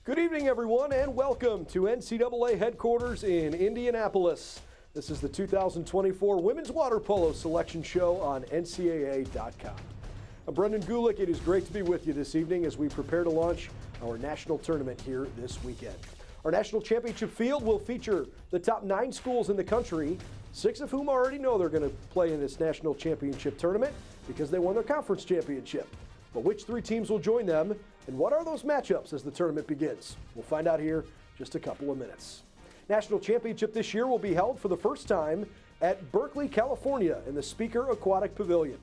Good evening, everyone, and welcome to NCAA headquarters in Indianapolis. This is the 2024 Women's Water Polo Selection Show on NCAA.com. I'm Brendan Gulick. It is great to be with you this evening as we prepare to launch our national tournament here this weekend. Our national championship field will feature the top 9 schools in the country, 6 of whom already know they're going to play in this national championship tournament because they won their conference championship. But which 3 teams will join them, and what are those matchups as the tournament begins? We'll find out here in just a couple of minutes. National championship this year will be held for the first time at Berkeley, California in the Spieker Aquatic Pavilion.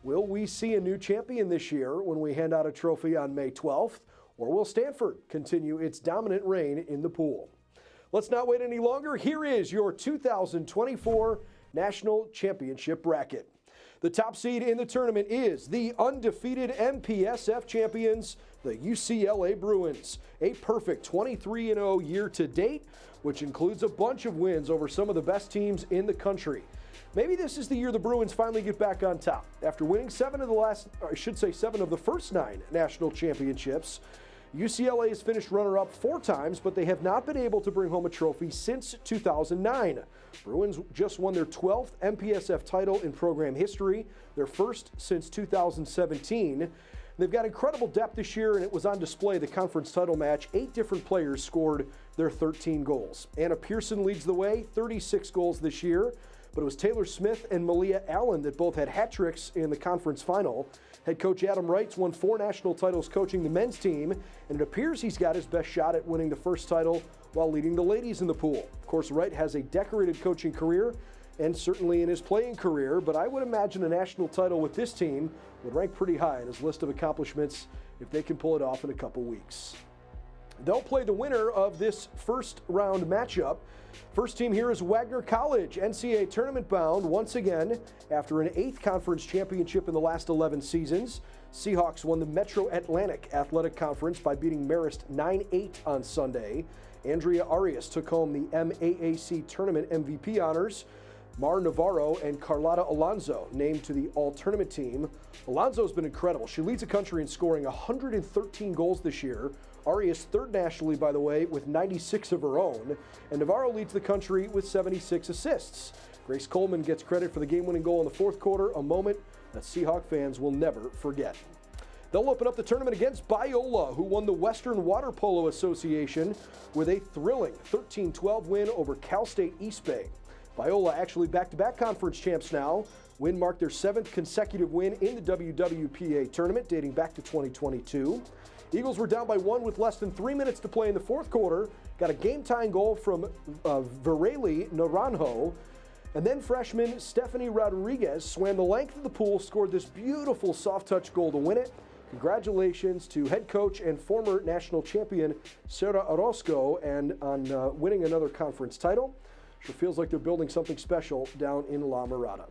Will we see a new champion this year when we hand out a trophy on May 12th, or will Stanford continue its dominant reign in the pool? Let's not wait any longer. Here is your 2024 National Championship bracket. The top seed in the tournament is the undefeated MPSF champions, the UCLA Bruins. A perfect 23-0 year to date, which includes a bunch of wins over some of the best teams in the country. Maybe this is the year the Bruins finally get back on top. After winning 7 of the first 9 national championships, UCLA has finished runner-up 4 times, but they have not been able to bring home a trophy since 2009. Bruins just won their 12th MPSF title in program history, their first since 2017. They've got incredible depth this year, and it was on display the conference title match. 8 different players scored their 13 goals. Anna Pearson leads the way, 36 goals this year, but it was Taylor Smith and Malia Allen that both had hat tricks in the conference final. Head coach Adam Wrights won 4 national titles coaching the men's team, and it appears he's got his best shot at winning the first title while leading the ladies in the pool. Of course, Wright has a decorated coaching career and certainly in his playing career, but I would imagine a national title with this team would rank pretty high in his list of accomplishments if they can pull it off in a couple weeks. They'll play the winner of this first round matchup. First team here is Wagner College, NCAA tournament bound once again after an 8th conference championship in the last 11 seasons. Seahawks won the Metro Atlantic Athletic Conference by beating Marist 9-8 on Sunday. Andrea Arias took home the MAAC tournament MVP honors. Mar Navarro and Carlotta Alonso named to the all-tournament team. Alonso's been incredible. She leads the country in scoring 113 goals this year. Arias third nationally, by the way, with 96 of her own. And Navarro leads the country with 76 assists. Grace Coleman gets credit for the game-winning goal in the 4th quarter, a moment that Seahawk fans will never forget. They'll open up the tournament against Biola, who won the Western Water Polo Association with a thrilling 13-12 win over Cal State East Bay. Biola actually back-to-back conference champs now. Win marked their 7th consecutive win in the WWPA tournament, dating back to 2022. Eagles were down by 1 with less than 3 minutes to play in the 4th quarter. Got a game-tying goal from Vireli Naranjo. And then freshman Stephanie Rodriguez swam the length of the pool, scored this beautiful soft-touch goal to win it. Congratulations to head coach and former national champion Sara Orozco and on winning another conference title. Sure feels like they're building something special down in La Mirada.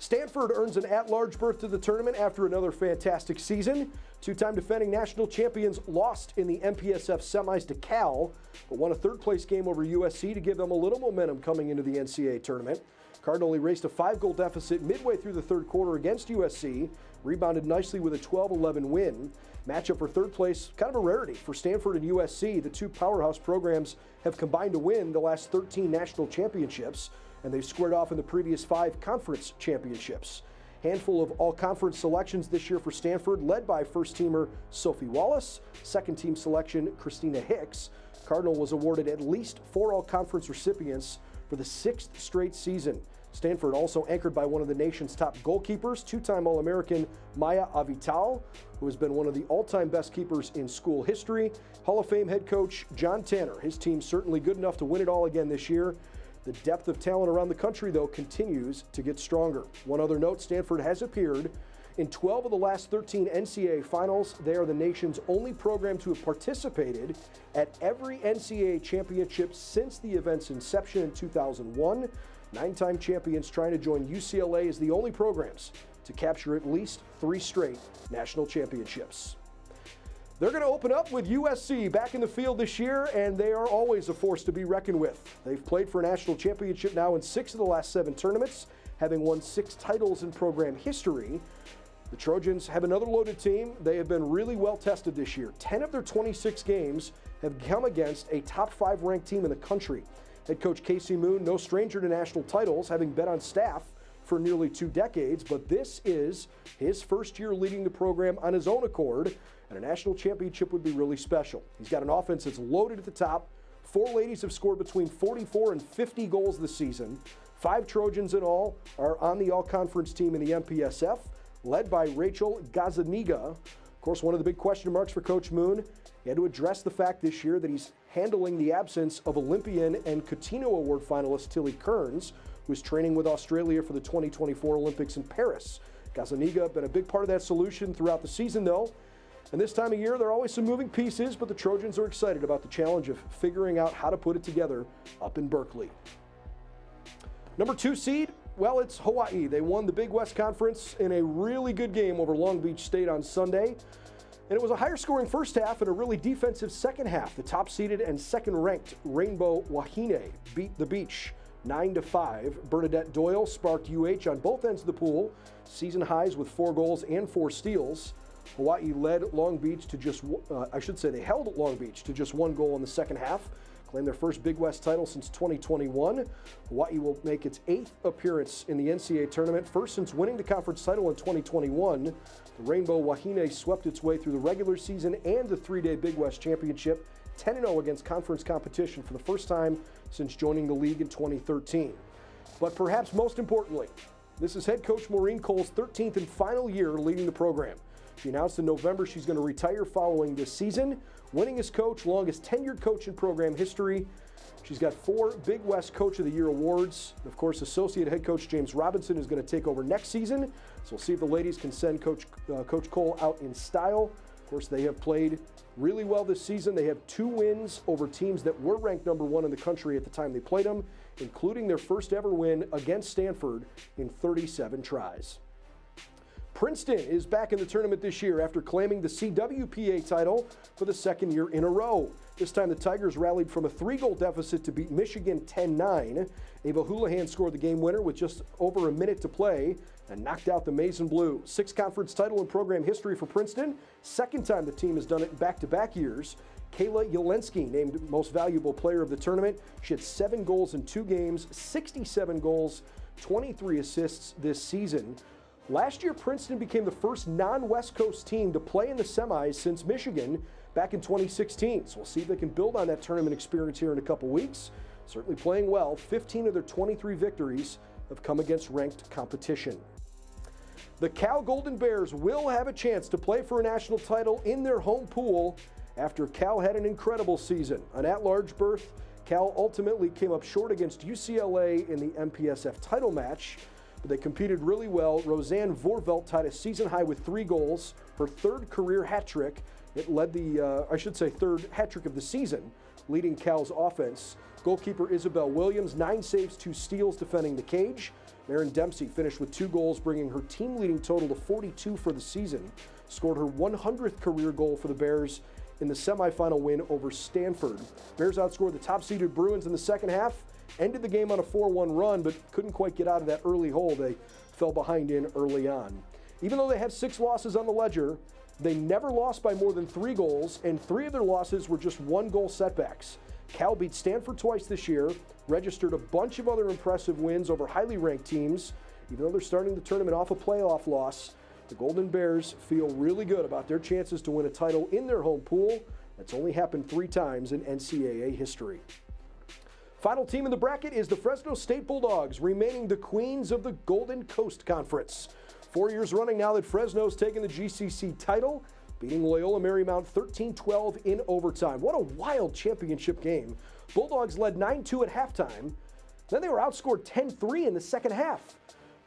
Stanford earns an at-large berth to the tournament after another fantastic season. 2-time defending national champions lost in the MPSF semis to Cal, but won a 3rd-place game over USC to give them a little momentum coming into the NCAA tournament. Cardinal erased a 5-goal deficit midway through the 3rd quarter against USC, rebounded nicely with a 12-11 win. Matchup for 3rd place, kind of a rarity for Stanford and USC. The 2 powerhouse programs have combined to win the last 13 national championships, and they've squared off in the previous 5 conference championships. Handful of all-conference selections this year for Stanford, led by first-teamer Sophie Wallace, second-team selection Christina Hicks. Cardinal was awarded at least 4 all-conference recipients for the 6th straight season. Stanford also anchored by one of the nation's top goalkeepers, 2-time All-American Maya Avital, who has been one of the all-time best keepers in school history. Hall of Fame head coach John Tanner. His team's certainly good enough to win it all again this year. The depth of talent around the country, though, continues to get stronger. One other note, Stanford has appeared in 12 of the last 13 NCAA finals. They are the nation's only program to have participated at every NCAA championship since the event's inception in 2001. 9-time champions trying to join UCLA as the only programs to capture at least 3 straight national championships. They're going to open up with USC back in the field this year, and they are always a force to be reckoned with. They've played for a national championship now in 6 of the last 7 tournaments, having won 6 titles in program history. The Trojans have another loaded team. They have been really well tested this year. 10 of their 26 games have come against a top 5 ranked team in the country. Head coach Casey Moon, no stranger to national titles, having been on staff for nearly 2 decades, but this is his first year leading the program on his own accord, and a national championship would be really special. He's got an offense that's loaded at the top. 4 ladies have scored between 44 and 50 goals this season. 5 Trojans in all are on the all-conference team in the MPSF, led by Rachel Gazaniga. Of course, one of the big question marks for Coach Moon, he had to address the fact this year that he's handling the absence of Olympian and Coutinho Award finalist Tilly Kearns, who is training with Australia for the 2024 Olympics in Paris. Gazaniga been a big part of that solution throughout the season, though. And this time of year, there are always some moving pieces, but the Trojans are excited about the challenge of figuring out how to put it together up in Berkeley. Number 2 seed, well, it's Hawaii. They won the Big West Conference in a really good game over Long Beach State on Sunday. And it was a higher scoring first half and a really defensive second half. The top seeded and second ranked Rainbow Wahine beat the Beach 9-5. Bernadette Doyle sparked UH on both ends of the pool, season highs with 4 goals and 4 steals. Hawaii led Long Beach to just, they held Long Beach to just 1 goal in the second half, claimed their first Big West title since 2021. Hawaii will make its 8th appearance in the NCAA tournament, first since winning the conference title in 2021. The Rainbow Wahine swept its way through the regular season and the 3-day Big West Championship, 10-0 against conference competition for the first time since joining the league in 2013. But perhaps most importantly, this is head coach Maureen Cole's 13th and final year leading the program. She announced in November she's going to retire following this season. Winningest coach, longest tenured coach in program history. She's got 4 Big West Coach of the Year awards. Of course, associate head coach James Robinson is going to take over next season. So we'll see if the ladies can send Coach Cole out in style. Of course, they have played really well this season. They have 2 wins over teams that were ranked number 1 in the country at the time they played them, including their first ever win against Stanford in 37 tries. Princeton is back in the tournament this year after claiming the CWPA title for the 2nd year in a row. This time the Tigers rallied from a 3-goal deficit to beat Michigan 10-9. Ava Houlihan scored the game winner with just over a minute to play and knocked out the Maize and Blue. 6th conference title in program history for Princeton. 2nd time the team has done it in back-to-back years. Kayla Yelensky named most valuable player of the tournament. She had 7 goals in 2 games, 67 goals, 23 assists this season. Last year, Princeton became the first non-West Coast team to play in the semis since Michigan back in 2016. So we'll see if they can build on that tournament experience here in a couple weeks. Certainly playing well. 15 of their 23 victories have come against ranked competition. The Cal Golden Bears will have a chance to play for a national title in their home pool after Cal had an incredible season. An at-large berth, Cal ultimately came up short against UCLA in the MPSF title match. But they competed really well. Roseanne Vorvelt tied a season high with 3 goals, her 3rd career hat trick. It led the, 3rd hat trick of the season, leading Cal's offense. Goalkeeper Isabel Williams, 9 saves, 2 steals defending the cage. Maren Dempsey finished with 2 goals, bringing her team-leading total to 42 for the season. Scored her 100th career goal for the Bears in the semifinal win over Stanford. Bears outscored the top-seeded Bruins in the second half. Ended the game on a 4-1 run, but couldn't quite get out of that early hole. They fell behind in early on. Even though they have 6 losses on the ledger, they never lost by more than 3 goals, and 3 of their losses were just 1-goal setbacks. Cal beat Stanford twice this year, registered a bunch of other impressive wins over highly ranked teams. Even though they're starting the tournament off a playoff loss, the Golden Bears feel really good about their chances to win a title in their home pool. That's only happened 3 times in NCAA history. Final team in the bracket is the Fresno State Bulldogs, remaining the queens of the Golden Coast Conference. 4 years running now that Fresno's taken the GCC title, beating Loyola Marymount 13-12 in overtime. What a wild championship game. Bulldogs led 9-2 at halftime. Then they were outscored 10-3 in the second half.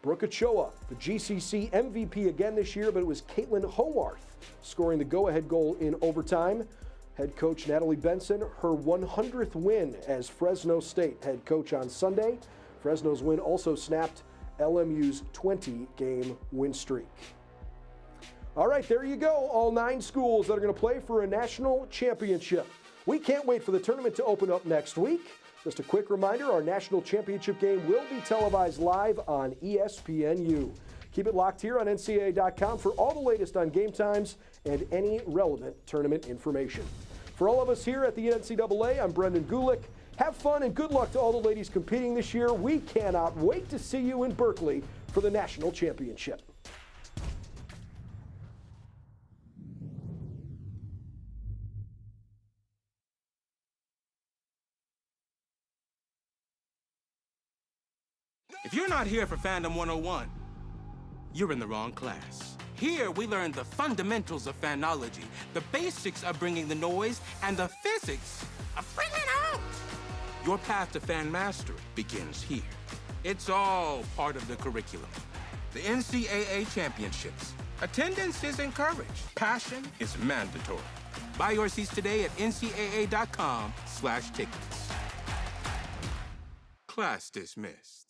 Brooke Ochoa, the GCC MVP again this year, but it was Caitlin Howarth scoring the go-ahead goal in overtime. Head coach Natalie Benson, her 100th win as Fresno State head coach on Sunday. Fresno's win also snapped LMU's 20-game win streak. All right, there you go. All 9 schools that are going to play for a national championship. We can't wait for the tournament to open up next week. Just a quick reminder, our national championship game will be televised live on ESPNU. Keep it locked here on NCAA.com for all the latest on game times and any relevant tournament information. For all of us here at the NCAA, I'm Brendan Gulick. Have fun and good luck to all the ladies competing this year. We cannot wait to see you in Berkeley for the national championship. If you're not here for Fandom 101, you're in the wrong class. Here, we learn the fundamentals of fanology, the basics of bringing the noise, and the physics of bringing out. Your path to fan mastery begins here. It's all part of the curriculum. The NCAA Championships. Attendance is encouraged. Passion is mandatory. Buy your seats today at ncaa.com/tickets. Class dismissed.